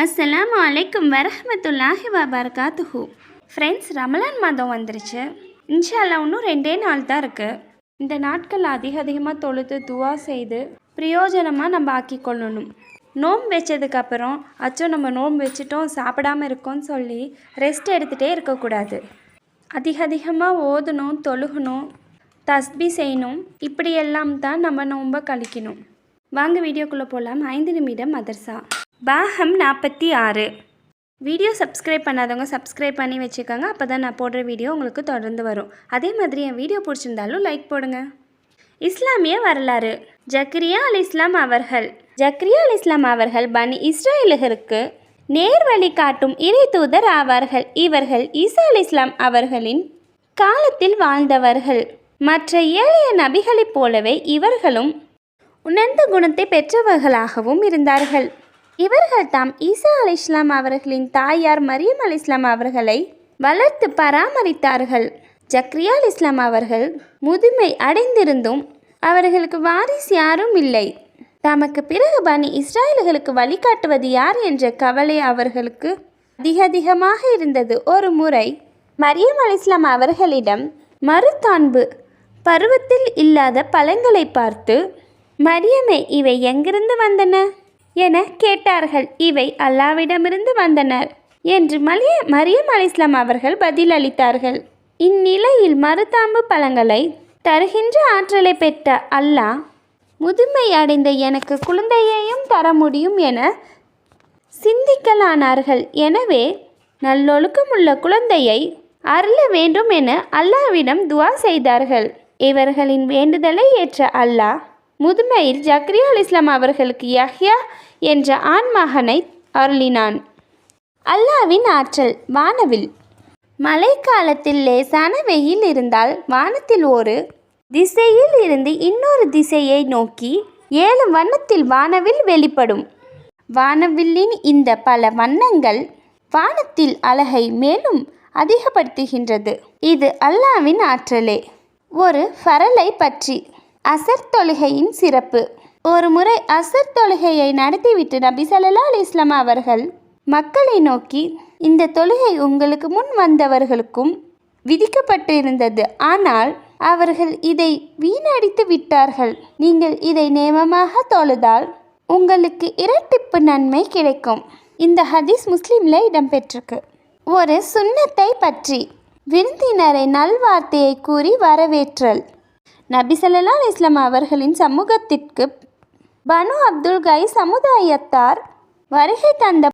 அஸ்ஸலாமு அலைக்கும் வரஹ்மத்துல்லாஹி வபரகாத்துஹு. ஃப்ரெண்ட்ஸ், ரமலான் மாதம் வந்துருச்சு. இன்ஷா அல்லாஹ் இன்னும் 2 நாள் தான் இருக்குது. இந்த நாட்கள் அதிகமாக தொழுது துவா செய்து பிரயோஜனமாக நம்ம ஆக்கிக்கொள்ளணும். நோன்பு வச்சதுக்கப்புறம் அச்சோ நம்ம நோன்பு வச்சுட்டோம் சாப்பிடாமல் இருக்கோன்னு சொல்லி ரெஸ்ட் எடுத்துகிட்டே இருக்கக்கூடாது. அதிகமாக ஓதணும், தொழுகணும், தஸ்பி செய்யணும். இப்படியெல்லாம் தான் நம்ம நோன்பை கழிக்கணும். வாங்க வீடியோக்குள்ளே போகலாம். 5 நிமிடம் மதர்சா பாகம் 46. வீடியோ சப்ஸ்கிரைப் பண்ணாதவங்க சப்ஸ்கிரைப் பண்ணி வச்சுக்கோங்க. அப்போ தான் நான் போடுற வீடியோ உங்களுக்கு தொடர்ந்து வரும். அதே மாதிரி என் வீடியோ பிடிச்சிருந்தாலும் லைக் போடுங்க. இஸ்லாமிய வரலாறு. ஜக்கரியா அலைஹிஸ்ஸலாம் அவர்கள் பனி இஸ்ராயேலருக்கு நேர்வழி காட்டும் இறை தூதர் ஆவார்கள். இவர்கள் ஈசா அலைஹிஸ்ஸலாம் அவர்களின் காலத்தில் வாழ்ந்தவர்கள். மற்ற ஏழைய நபிகளைப் போலவே இவர்களும் உணர்ந்த குணத்தை பெற்றவர்களாகவும் இருந்தார்கள். இவர்கள் தாம் ஈசா அலைஹிஸ்ஸலாம் அவர்களின் தாயார் மரியம் அலைஹிஸ்ஸலாம் அவர்களை வளர்த்து பராமரித்தார்கள். ஜக்கரியா அலைஹிஸ்ஸலாம் அவர்கள் முதுமை அடைந்திருந்தும் அவர்களுக்கு வாரிசு யாரும் இல்லை. தமக்கு பிறகு பனி இஸ்ராயேலுகளுக்கு வழிகாட்டுவது யார் என்ற கவலை அவர்களுக்கு அதிகமாக இருந்தது. ஒரு முறை மரியம் அலைஹிஸ்ஸலாம் அவர்களிடம் மருத்தாண்பு பருவத்தில் இல்லாத பழங்களை பார்த்து, மரியமே, இவை எங்கிருந்து வந்தன என கேட்டார்கள். இவை அல்லாவிடமிருந்து வந்தனர் என்று மரியம் அலைஹிஸ்ஸலாம் அவர்கள் பதிலளித்தார்கள். இந்நிலையில் மருதாம்பு பழங்களை தருகின்ற ஆற்றலை பெற்ற அல்லாஹ் முதுமை அடைந்த எனக்கு குழந்தையையும் தர முடியும் என சிந்திக்கலானார்கள். எனவே நல்லொழுக்கமுள்ள குழந்தையை அருள வேண்டும் என அல்லாவிடம் துவா செய்தார்கள். இவர்களின் வேண்டுதலை ஏற்ற அல்லாஹ் முதுமையில் ஜக்கரியா அலைஹிஸ்ஸலாம் அவர்களுக்கு யஹ்யா என்ற ஆண் மகனை அருளினான். அல்லாவின் ஆற்றல். வானவில். மழைக்காலத்தில் லேசான வெயில் இருந்தால் வானத்தில் ஒரு திசையில் இருந்து இன்னொரு திசையை நோக்கி 7 வண்ணத்தில் வானவில் வெளிப்படும். வானவில்லின் இந்த பல வண்ணங்கள் வானத்தில் அழகை மேலும் அதிகப்படுத்துகின்றது. இது அல்லாவின் ஆற்றலே. ஒரு ஃபரலை பற்றி. அசர் தொழுகையின் சிறப்பு. ஒரு முறை அசர் தொழுகையை நடத்திவிட்டு நபி ஸல்லல்லாஹு அலைஹி வஸல்லம் அவர்கள் மக்களை நோக்கி, இந்த தொழுகை உங்களுக்கு முன் வந்தவர்களுக்கும் விதிக்கப்பட்டிருந்தது. ஆனால் அவர்கள் இதை வீணடித்து விட்டார்கள். நீங்கள் இதை நேமமாக தொழுதால் உங்களுக்கு இரட்டிப்பு நன்மை கிடைக்கும். இந்த ஹதீஸ் முஸ்லிமில் இடம்பெற்றிருக்கு. ஒரு சுன்னத்தை பற்றி. விருந்தினரை நல்வார்த்தையை கூறி வரவேற்றல். நபி ஸல்லல்லாஹு அலைஹி வஸல்லம் அவர்களின் சமூகத்திற்கு பனு அப்துல் கைஸ் சமுதாயத்தார் வருகை தந்த